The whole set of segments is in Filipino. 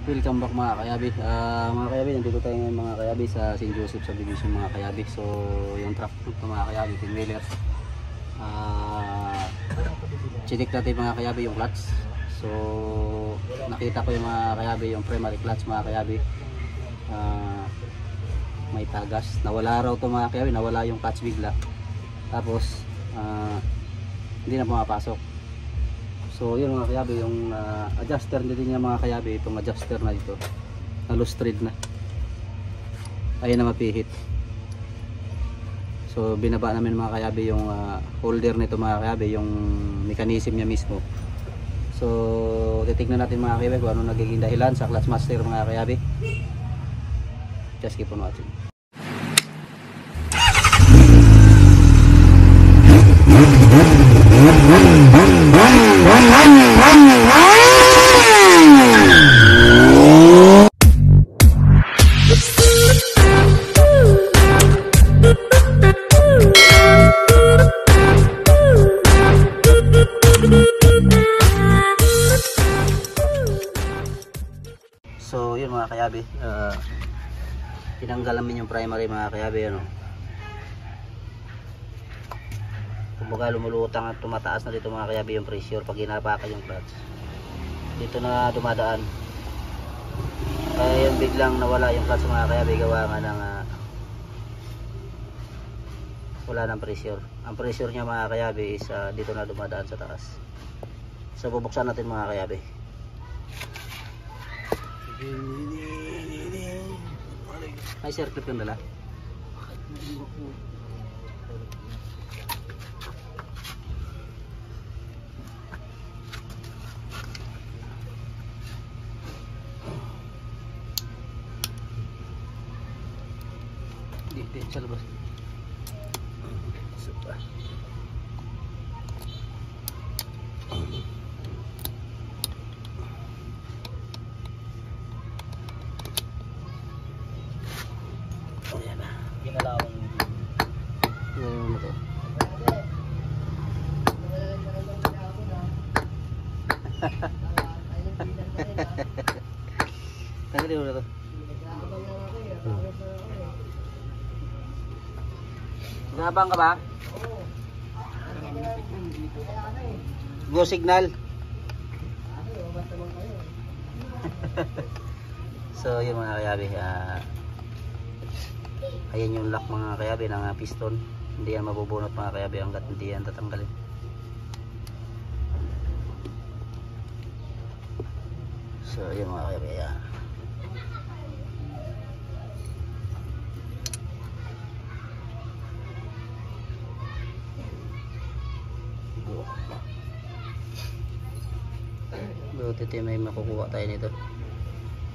Welcome back mga kayabi. Mga kayabi, nandito tayo ngayon mga kayabi sa St. Joseph Subdivision mga kayabi. So yung truck ito mga kayabi, 10-wheeler. Chinik natin mga kayabi yung clutch. So nakita ko yung mga kayabi, yung primary clutch mga kayabi. May tagas. Nawala raw ito mga kayabi, nawala yung clutch bigla. Tapos hindi na pumapasok. So yun mga kayabi, yung adjuster din niya mga kayabi, itong adjuster na ito na loose thread na, ayun na mapihit. So binaba namin mga kayabi yung holder nito mga kayabi, yung mechanism niya mismo. So titignan natin mga kayabi kung ano nagiging dahilan sa clutch master mga kayabi. Just keep on watching. So yun mga kayabi, tinanggal namin yung primary mga kayabi, ano. Kumbaga lumulutang at tumataas na dito mga kayabi yung pressure pag hinapakan yung clutch. Dito na dumadaan. Kaya yung biglang nawala yung clutch mga kayabi, gawa nga ng wala ng pressure. Ang pressure niya mga kayabi is dito na dumadaan sa taas. So bubuksan natin mga kayabi. May circuit kang dala? Di sa labas. Super. Ayan na. Ginalawang. Ngayon mo to. Tanggalin mo na to. Nabang ka ba? Go signal. So yun mga kayabi, ayan yung lock mga kayabi ng piston. Hindi yan mabubunot mga kayabi hanggat hindi yan tatanggalin. So yun mga kayabi, ayan. Buti may makukuha tayo nito.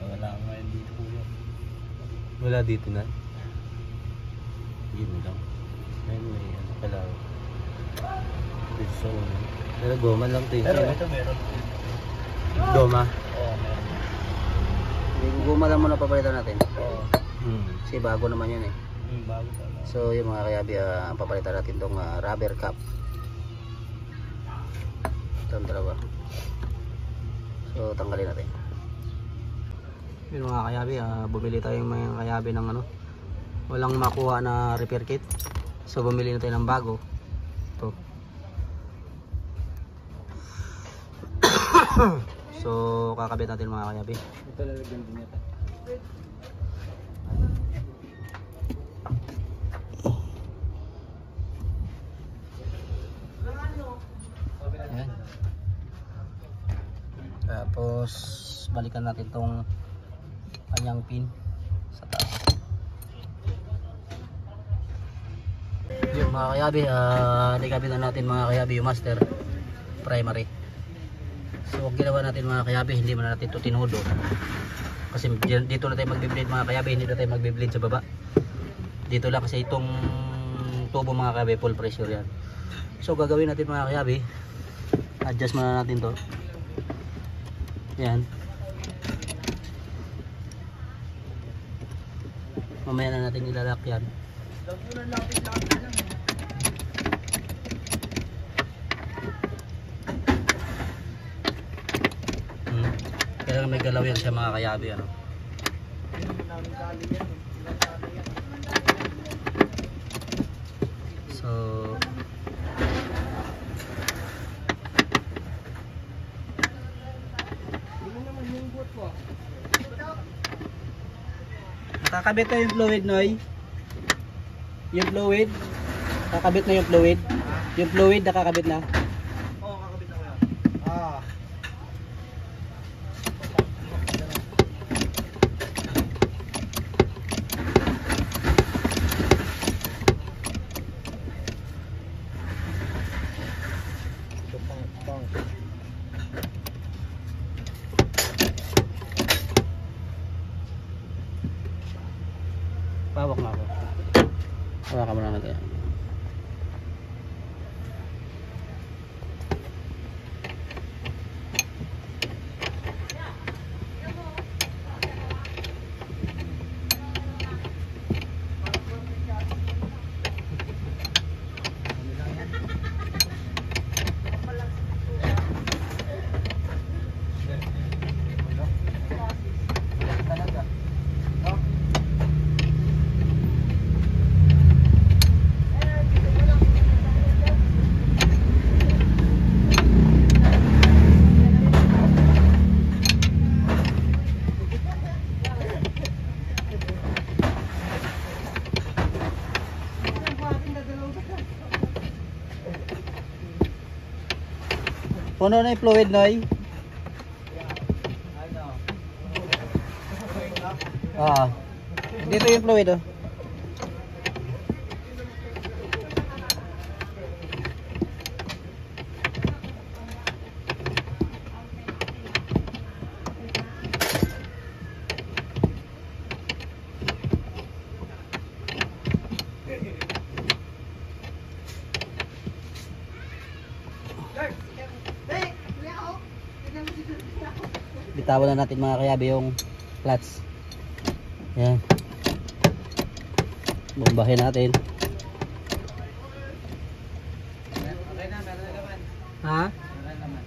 Wala ngayon dito kuya. Wala dito na. Yun lang. Ayun may ano pala. Dito sa ulo. Pero goma lang to. Pero ito meron. Goma? Oo, meron. Yung goma lang muna papalitan natin. Oo. Kasi bago naman yun eh. Bago pala. So yung mga kayabi, ang papalitan natin itong rubber cap. Itong dalawa. So tanggalin natin. Yun mga kayabi, bumili tayong mga kayabi ng ano, walang makuha na repair kit. So bumili na tayo ng bago. Ito. So kakabit natin mga kayabi. Ito lalagyan din ito. Ayan. Tapos balikan natin tong kanyang pin sa taas. Yung mga kayabi, nikabitan natin mga kayabi yung master primary. So ginawa natin mga kayabi, hindi man natin ito tinudo. Kasi dito na tayo magbe-bleed mga kayabi, hindi na tayo magbe-bleed sa baba. Dito lang kasi itong tubo mga kayabi, full pressure yan. So gagawin natin mga kayabi, adjust muna natin to. Yan. Mamaya na natin ilalak yan. talaga may galaw yan siya mga kayabi, ano. So nakakabit na yung fluid, Noy. Yung fluid nakakabit na yung fluid. Yung fluid nakakabit na. Oo, kakabit ako yan. Ah. Pawak na ako. Hawakan mo na natin. Puno na yung fluid, Noy. Ah. Dito yung fluid, oh. Bitawan na natin mga kayabi yung clutch. Yan. Bombahin natin. Okay na, meron na naman. Ha? Meron naman.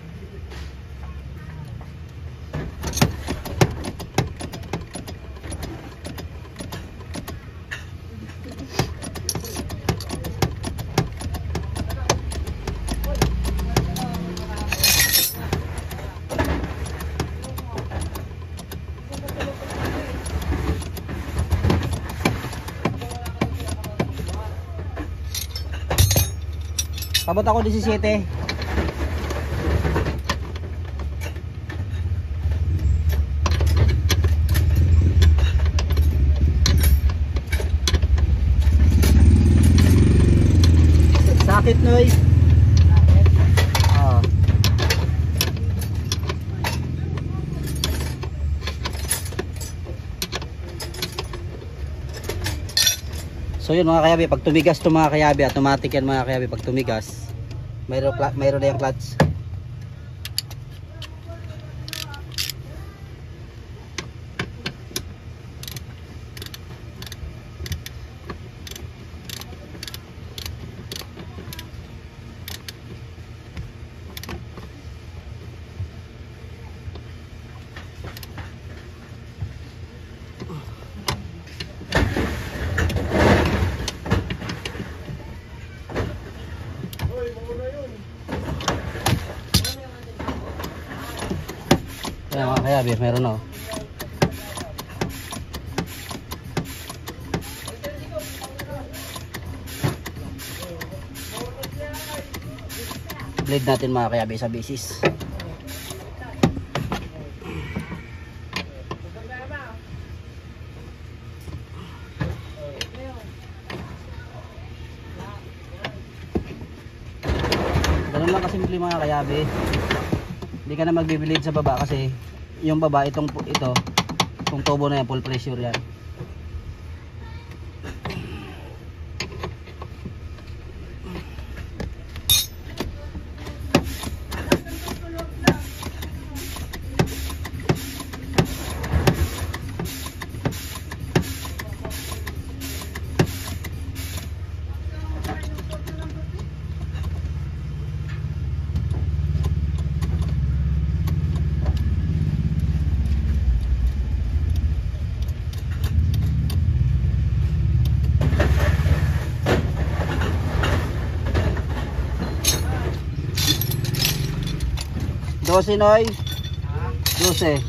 Pabot ako 17. Sakit, Noy. Ah. So yun mga kayabi, pag tumigas to mga kayabi, automatic yan mga kayabi, pag tumigas mayroon na yung clutch. Kaya mga kayabi, meron na, oh. Blade natin mga kayabi sa basis. Ganun lang kasimple mga kayabi. Hindi ka na magbibilid sa baba kasi yung baba itong tubo na yan, full pressure yan. 12 Noy. 12.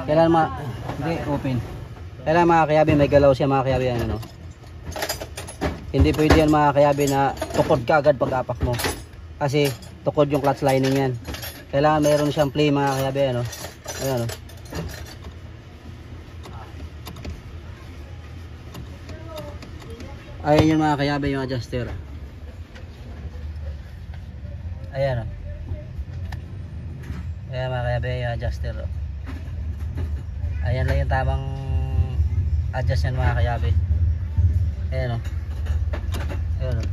Kailan hindi, open. Kailan mga kayabi, may galaw siya mga kayabi. Ano, no? Hindi pwede yan mga kayabi na tukod ka agad pag apak mo. Kasi tukod yung clutch lining yan. Kailangan mayroon siyang play mga kayabi. Ano? Ayan, no? Ayan yung mga kayabi, yung adjuster. Ayan, no? Ayan mga kayabi, yung adjuster. Ayan lang yung tamang adjust yan mga kayabi. Ayan, no? Ayan, no?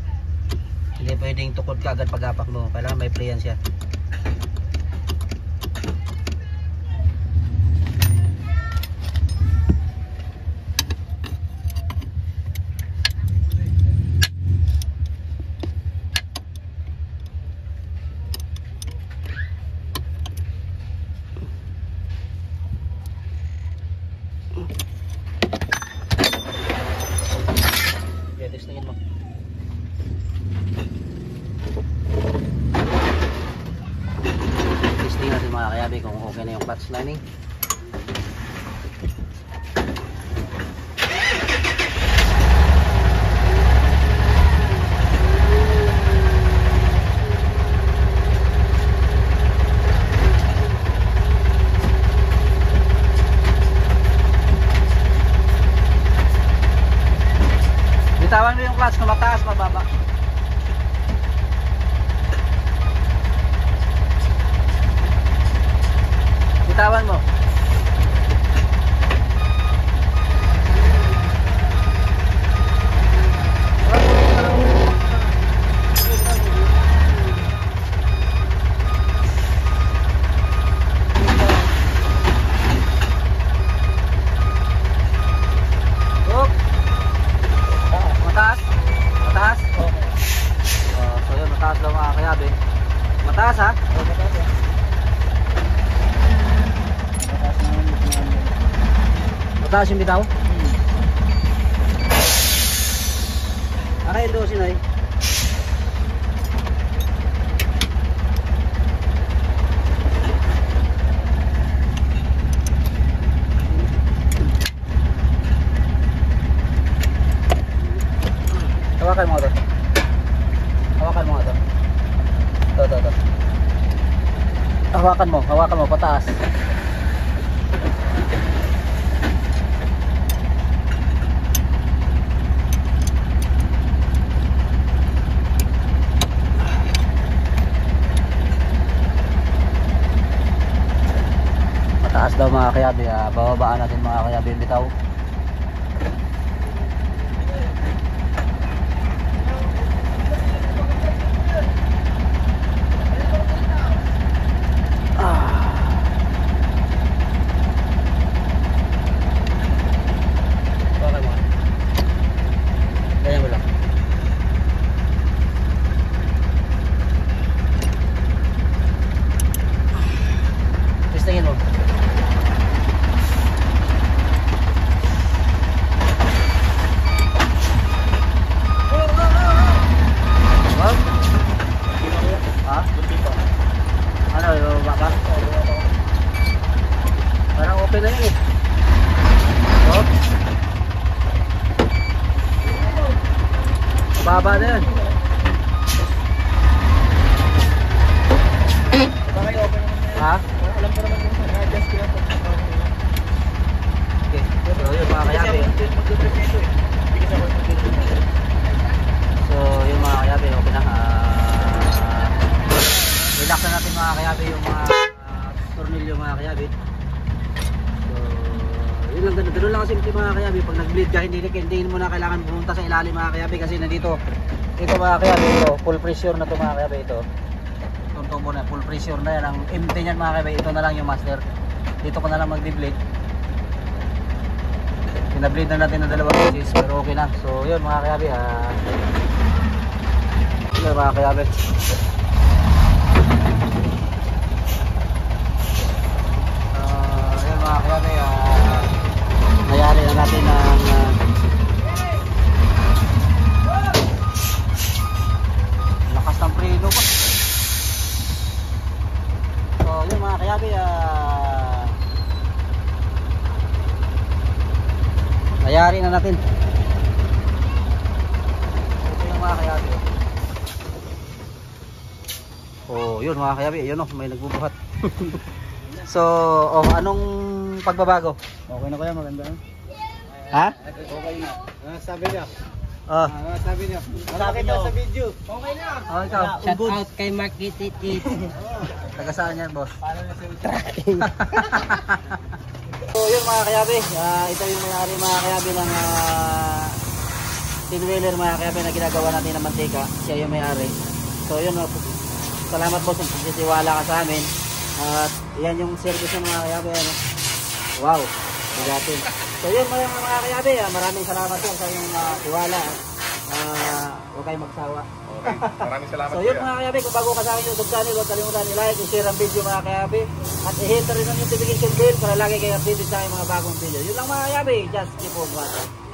Hindi pwedeng tukod ka agad pag apak mo. Kailangan may play yan siya. Testingin mo. Testing natin mga kayabi kung okay na yung clutch lining. Bitawan mo yung clutch kung mataas, mababa. Bitawan mo. Mataas? Mataas? Okay. So yun, mataas daw mga kayabi. Mataas ha? Oo, mataas ha. Mataas yung bitaw? Ano yung dosin ay? Hawakan mo ito. Hawakan mo ito. Ito. Hawakan mo, pataas. Mataas daw mga kayabi, bababaan natin mga kayabi yung bitaw. Tingin mo. Wow. Ha? Ano, yung baba? Parang open na yun eh. Oh. Baba na yun. Ha? Alam ko naman kung na-adjust ko yan. Okay. So yun mga kayabi. So yun mga kayabi, okay na. Relax na natin mga kayabi yung mga tornilyo mga kayabi. So yun lang, ganun lang simple mga kayabi. Pag nag-bleed ka, hindi mo na kailangan pumunta sa ilalim mga kayabi. Kasi nandito, ito mga kayabi, ito, full pressure na ito mga kayabi. Ito tuntong mo na, full pressure na yan. Ang empty nyan mga kayabi, ito na lang yung master. Dito ko na lang mag-bleed. Pinableed na natin ng dalawang pieces, pero okay na. So yun mga kayabi, yun mga kayabi. Yun mga kayabi, nayari na natin ng lakas ng preno pa. Nayari na natin. Ito yung mga kayabi. Oh, yun mga kayabi, yun oh, may nagbubuhat. So, oh, anong pagbabago? Okay na kaya, maganda na. Ha? Okay na. Sabi niya. Oh, Sabi niya. Sabi niyo. Sa video. Okay na. oh ikaw. Shout out kay Mark Gitit. Taga saan yan, boss? Paano na sa So, yun mga kayabi, ito yung may-ari mga kayabi ng tin-wheeler mga kayabi na ginagawa natin ng mantika. Siya yung may-ari. So, yun, salamat boss kung pagsisiwala ka sa amin. At yan yung service ng mga kayabi. Ano? Wow, magatin. So, yun mga kayabi, maraming salamat po sa inyong tiwala. Huwag kayong magsawa. Okay. Maraming salamat. So yun mga kayabi, kung bago ka sa akin YouTube channel, huwag kalimutan i-like, i-share ang video mga kayabi. At i-hit rin ang notification bell para lagi kayo updated sa aking mga bagong video. Yun lang mga kayabi, just keep on watching.